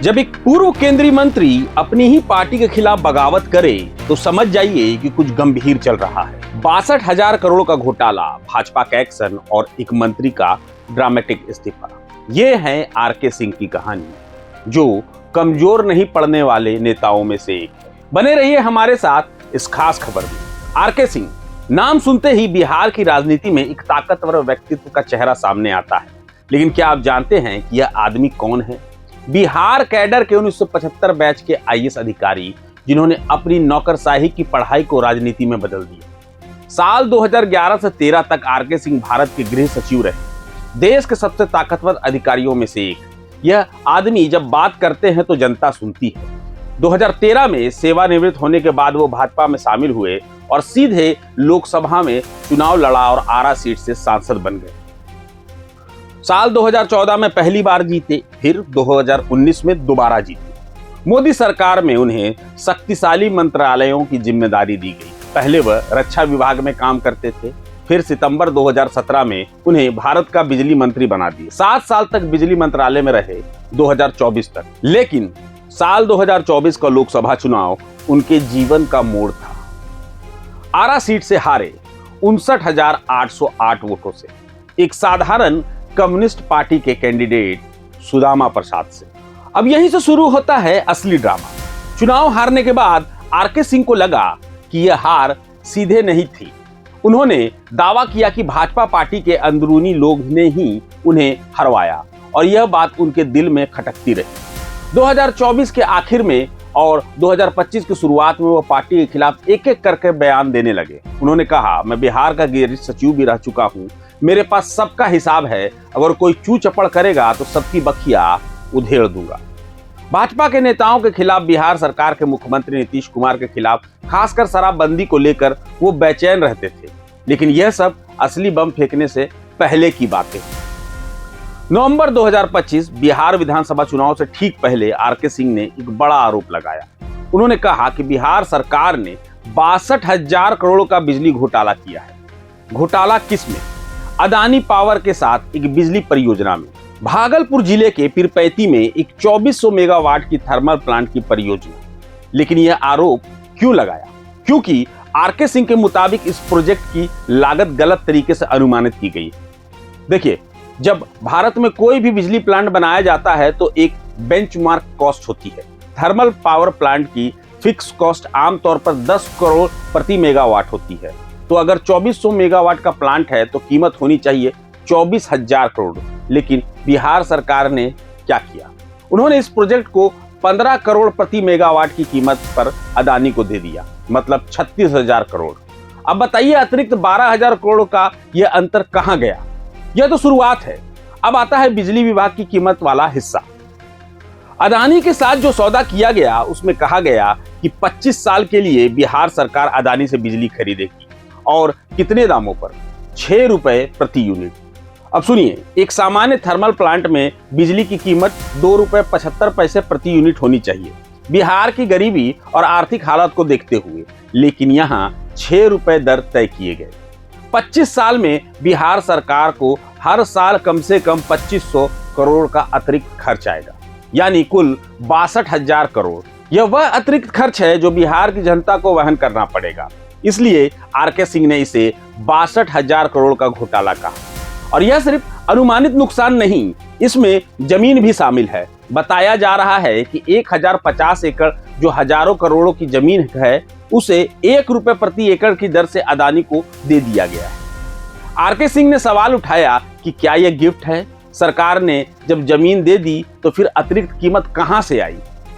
जब एक पूर्व केंद्रीय मंत्री अपनी ही पार्टी के खिलाफ बगावत करे तो समझ जाइए कि कुछ गंभीर चल रहा है। 62,000 करोड़ का घोटाला, भाजपा का एक्शन और एक मंत्री का ड्रामेटिक इस्तीफा। ये है आरके सिंह की कहानी, जो कमजोर नहीं पड़ने वाले नेताओं में से एक है। बने रहिए हमारे साथ इस खास खबर में। आरके सिंह नाम सुनते ही बिहार की राजनीति में एक ताकतवर व्यक्तित्व का चेहरा सामने आता है, लेकिन क्या आप जानते हैं कि यह आदमी कौन है? बिहार कैडर के 1975 बैच के आईएएस अधिकारी, जिन्होंने अपनी नौकरशाही की पढ़ाई को राजनीति में बदल दिया। साल 2011 से 13 तक आरके सिंह भारत के गृह सचिव रहे, देश के सबसे ताकतवर अधिकारियों में से एक। यह आदमी जब बात करते हैं तो जनता सुनती है। 2013 में सेवानिवृत्त होने के बाद वो भाजपा में शामिल हुए और सीधे लोकसभा में चुनाव लड़ा और आरा सीट से सांसद बन गए। साल 2014 में पहली बार जीते, फिर 2019 में दोबारा जीते। मोदी सरकार में उन्हें शक्तिशाली मंत्रालयों की जिम्मेदारी दी गई। पहले वह रक्षा विभाग में काम करते थे, फिर सितंबर 2017 में उन्हें भारत का बिजली मंत्री बना दिया। 7 साल तक बिजली मंत्रालय में रहे, 2024 तक। लेकिन साल 2024 का लोकसभा चुनाव उनके जीवन का मोड़ था। आरा सीट से हारे 59,808 वोटों से, एक साधारण कम्युनिस्ट पार्टी के कैंडिडेट सुदामा प्रसाद से। अब यहीं से शुरू होता है असली ड्रामा। चुनाव हारने के बाद आरके सिंह को लगा कि यह हार सीधे नहीं थी। उन्होंने दावा किया कि भाजपा पार्टी के अंदरूनी लोग ने ही उन्हें हरवाया और यह बात उनके दिल में खटकती रही। 2024 के आखिर में और 2025 की शुरुआत में वो पार्टी के खिलाफ एक एक करके बयान देने लगे। उन्होंने कहा, मैं बिहार का गृह सचिव भी रह चुका हूं, मेरे पास सबका हिसाब है, अगर कोई चू चपड़ करेगा तो सबकी बखिया उधेड़ दूंगा। भाजपा के नेताओं के खिलाफ, बिहार सरकार के मुख्यमंत्री नीतीश कुमार के खिलाफ, खासकर शराबबंदी को लेकर वो बेचैन रहते थे। लेकिन यह सब असली बम फेंकने से पहले की बातें। नवंबर 2025 बिहार विधानसभा चुनाव से ठीक पहले आरके सिंह ने एक बड़ा आरोप लगाया। उन्होंने कहा कि बिहार सरकार ने 62,000 करोड़ का बिजली घोटाला किया है। घोटाला किस में? अदानी पावर के साथ एक बिजली परियोजना में। भागलपुर जिले के पीरपैंती में एक 2400 मेगावाट की थर्मल प्लांट की परियोजना। लेकिन यह आरोप क्यों लगाया? क्योंकि आरके सिंह के मुताबिक इस प्रोजेक्ट की लागत गलत तरीके से अनुमानित की गई। देखिए, जब भारत में कोई भी बिजली प्लांट बनाया जाता है तो एक बेंचमार्क कॉस्ट होती है। थर्मल पावर प्लांट की फिक्स कॉस्ट आमतौर पर 10 करोड़ प्रति मेगावाट होती है। तो अगर 2400 मेगावाट का प्लांट है तो कीमत होनी चाहिए 24,000 करोड़। लेकिन बिहार सरकार ने क्या किया? उन्होंने इस प्रोजेक्ट को 15 करोड़ प्रति मेगावाट की कीमत पर अदानी को दे दिया, मतलब 36,000 करोड़। अब बताइए, अतिरिक्त 12,000 करोड़ का यह अंतर कहां गया? यह तो शुरुआत है। अब आता है बिजली विभाग की कीमत वाला हिस्सा। अदानी के साथ जो सौदा किया गया उसमें कहा गया कि 25 साल के लिए बिहार सरकार अदानी से बिजली खरीदेगी। और कितने दामों पर? 6 रुपए प्रति यूनिट। अब सुनिए, एक सामान्य थर्मल प्लांट में बिजली की कीमत 2 रुपए 75 पैसे प्रति यूनिट होनी चाहिए, बिहार की गरीबी और आर्थिक हालत को देखते हुए। लेकिन यहाँ 6 रुपए दर तय किए गए। 25 साल में बिहार सरकार को हर साल कम से कम 2500 करोड़ का अतिरिक्त खर्च आएगा, यानी कुल 62,000 करोड़। यह वह अतिरिक्त खर्च है जो बिहार की जनता को वहन करना पड़ेगा। इसलिए आरके सिंह ने इसे 62,000 करोड़ का घोटाला कहा। और यह सिर्फ अनुमानित नुकसान नहीं, इसमें जमीन भी शामिल है। बताया जा रहा है कि 1050 एकड़ जो हजारों करोड़ों की जमीन है, उसे 1 रुपए प्रति एकड़ की दर से अदानी को दे दिया गया है। आरके सिंह ने सवाल उठाया कि क्या यह गिफ्ट है? सरकार ने जब जमीन दे दी तो फिर अतिरिक्त कीमत कहां से आई?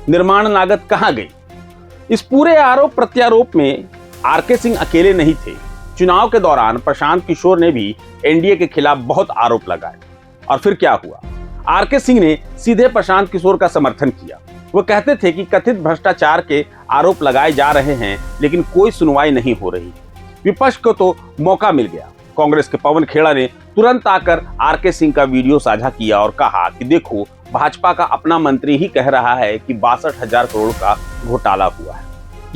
निर्माण लागत कहां गई? इस पूरे आरोप प्रत्यारोप में आरके सिंह अकेले नहीं थे। चुनाव के दौरान प्रशांत किशोर ने भी एनडीए के खिलाफ बहुत आरोप लगाए। और फिर क्या हुआ? आरके सिंह ने सीधे प्रशांत किशोर का समर्थन किया। वो कहते थे कि कथित भ्रष्टाचार के आरोप लगाए जा रहे हैं, लेकिन कोई सुनवाई नहीं हो रही। विपक्ष को तो मौका मिल गया। कांग्रेस के पवन खेड़ा ने तुरंत आकर आरके सिंह का वीडियो साझा किया और कहा कि देखो, भाजपा का अपना मंत्री ही कह रहा है कि 62,000 करोड़ का घोटाला हुआ है।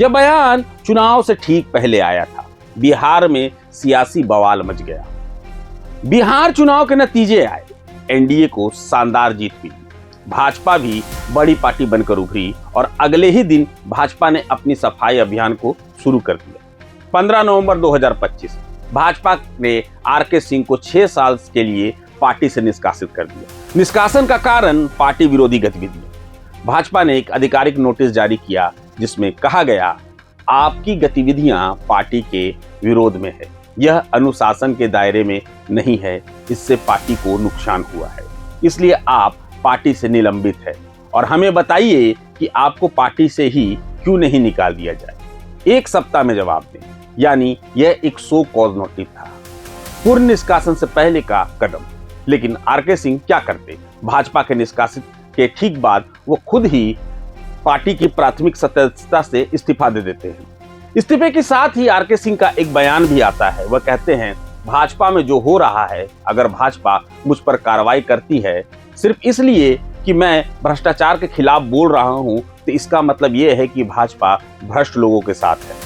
यह बयान चुनाव से ठीक पहले आया था। बिहार में सियासी बवाल मच गया। बिहार चुनाव के नतीजे आए। एनडीए को शानदार जीत मिली। भाजपा भी बड़ी पार्टी बनकर उभरी और अगले ही दिन भाजपा ने अपनी सफाई अभियान को शुरू कर दिया। 15 नवंबर 2025 भाजपा ने आरके सिंह को 6 साल के लिए पार्टी से निष्कासित कर दिया। निष्कासन का कारण पार्टी विरोधी गतिविधियां। भाजपा ने एक आधिकारिक नोटिस जारी किया जिसमें कहा गया, आपकी गतिविधियां पार्टी के विरोध में है, यह अनुशासन के दायरे में नहीं है, इससे पार्टी को नुकसान हुआ है, इसलिए आप पार्टी से निलंबित है और हमें बताइए कि आपको पार्टी से ही क्यों नहीं निकाल दिया जाए। 1 सप्ताह में जवाब दें, यानी यह एक सो कॉज नोटिस था, पूर्ण निष्कासन से पहले का कदम। लेकिन आरके सिंह क्या करते? भाजपा के निष्कासित के ठीक बाद वो खुद ही पार्टी की प्राथमिक सदस्यता से इस्तीफा दे देते हैं। इस्तीफे के साथ ही आरके सिंह का एक बयान भी आता है। वह कहते हैं, भाजपा में जो हो रहा है, अगर भाजपा मुझ पर कार्रवाई करती है सिर्फ इसलिए कि मैं भ्रष्टाचार के खिलाफ बोल रहा हूं, तो इसका मतलब यह है कि भाजपा भ्रष्ट लोगों के साथ है।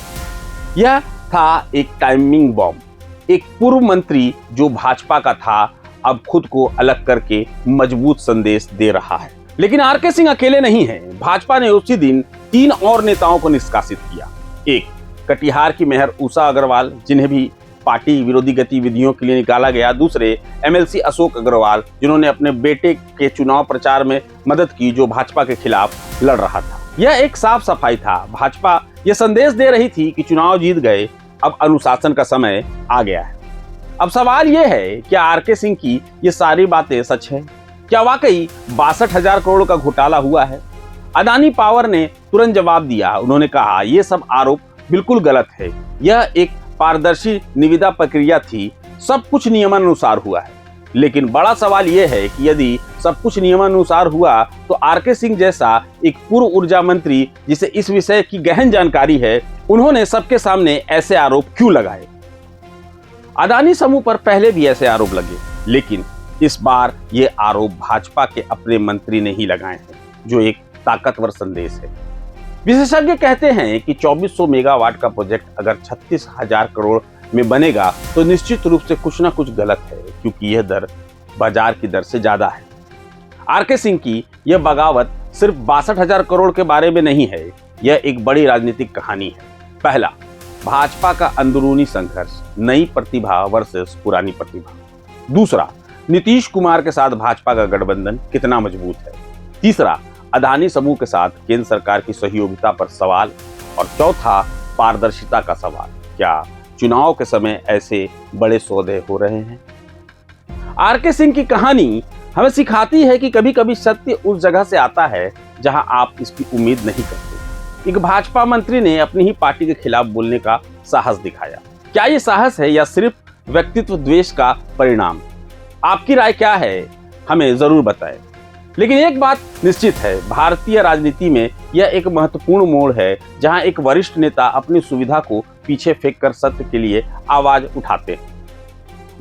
यह था एक टाइमिंग बॉम्ब। एक पूर्व मंत्री जो भाजपा का था अब खुद को अलग करके मजबूत संदेश दे रहा है। लेकिन आरके सिंह अकेले नहीं हैं। भाजपा ने उसी दिन 3 और नेताओं को निष्कासित किया। एक, कटिहार की मेयर उषा अग्रवाल, जिन्हें भी पार्टी विरोधी गतिविधियों के लिए निकाला गया। दूसरे, एमएलसी अशोक अग्रवाल, जिन्होंने अपने बेटे के चुनाव प्रचार में मदद की, जो भाजपा के खिलाफ लड़ रहा था। यह एक साफ सफाई था। भाजपा यह संदेश दे रही थी कि चुनाव जीत गए, अब अनुशासन का समय आ गया है। अब सवाल यह है, क्या आरके सिंह की ये सारी बातें सच है? क्या वाकई 62,000 करोड़ का घोटाला हुआ है? अदानी पावर ने तुरंत जवाब दिया। उन्होंने कहा, यह सब आरोप बिल्कुल गलत है, यह एक पारदर्शी निविदा प्रक्रिया थी, सब कुछ नियमानुसार हुआ है। लेकिन बड़ा सवाल यह है कि यदि सब कुछ नियमानुसार हुआ तो आरके सिंह जैसा एक पूर्व ऊर्जा मंत्री, जिसे इस विषय की गहन जानकारी है, उन्होंने सबके सामने ऐसे आरोप क्यों लगाए? अदानी समूह पर पहले भी ऐसे आरोप लगे, लेकिन इस बार ये आरोप भाजपा के अपने मंत्री ने ही लगाए हैं, जो एक ताकतवर संदेश है। विशेषज्ञ कहते हैं कि 2400 मेगावाट का प्रोजेक्ट अगर 36,000 करोड़ में बनेगा तो निश्चित रूप से कुछ ना कुछ गलत है, क्योंकि यह दर बाजार की दर से ज्यादा है। आरके सिंह की यह बगावत सिर्फ 62,000 करोड़ के बारे में नहीं है, यह एक बड़ी राजनीतिक कहानी है। पहला, भाजपा का अंदरूनी संघर्ष, नई प्रतिभा वर्सेस पुरानी प्रतिभा। दूसरा, नीतीश कुमार के साथ भाजपा का गठबंधन कितना मजबूत है। तीसरा, अदानी समूह के साथ केंद्र सरकार की सहयोगिता पर सवाल। और चौथा, पारदर्शिता का सवाल, क्या चुनाव के समय ऐसे बड़े सौदे हो रहे हैं? आरके सिंह की कहानी हमें सिखाती है कि कभी कभी सत्य उस जगह से आता है जहां आप इसकी उम्मीद नहीं करते। एक भाजपा मंत्री ने अपनी ही पार्टी के खिलाफ बोलने का साहस दिखाया। क्या यह साहस है या सिर्फ व्यक्तित्व द्वेष का परिणाम? आपकी राय क्या है, हमें जरूर बताएं। लेकिन एक बात निश्चित है, भारतीय राजनीति में यह एक महत्वपूर्ण मोड़ है जहां एक वरिष्ठ नेता अपनी सुविधा को पीछे फेंककर सत्य के लिए आवाज उठाते हैं।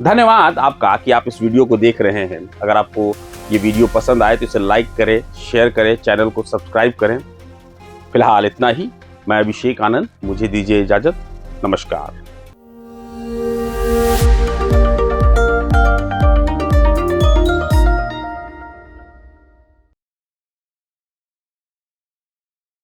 धन्यवाद आपका कि आप इस वीडियो को देख रहे हैं। अगर आपको ये वीडियो पसंद आए तो इसे लाइक करें, शेयर करें, चैनल को सब्सक्राइब करें। फिलहाल इतना ही। मैं अभिषेक आनंद, मुझे दीजिए इजाजत। नमस्कार।